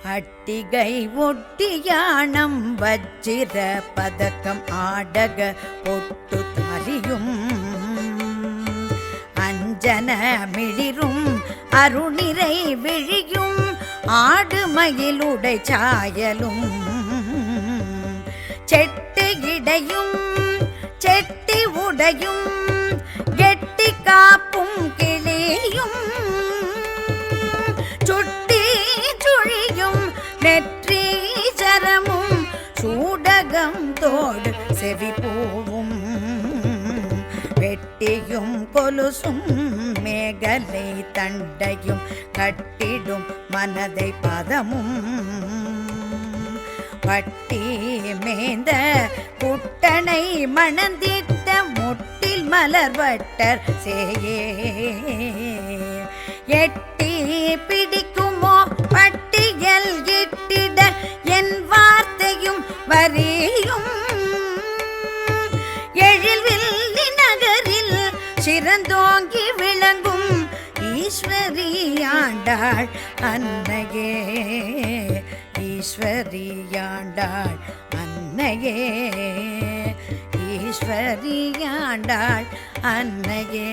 அட்டிகை ஒட்டியானம் வச்சிர பதக்கம் ஆடக பொட்டு தாலியும் அஞ்சன மிளிரும் அருணிரை விழியும் ஆடு மயிலுடை சாயலும் செட்டு இடையும் செட்டி உடையும் கெட்டி காப்பும் கிளியும் சுட்டி சுழியும் நெற்றி சரமும் சூடகம் தோடு செவி பூவும் வெட்டியும் கொலுசும் மேகலை தண்டையும் கட்டிடும் மனதை பதமும் பட்டி மேந்த குட்டனை மணந்திட்ட முட்டில் மலர்வட்டர் சேயே எட்டி பிடிக்குமோ பட்டியல் இட்டிட என் வார்த்தையும் வரியும் எழில்வில்லி நகரில் சிறந்தோங்கி விளங்கும் ஈஸ்வரியாண்டாள் அன்னையே ஈஸ்வரியாண்டாள் அன்னையே ஈஸ்வரியாண்டாள் அன்னையே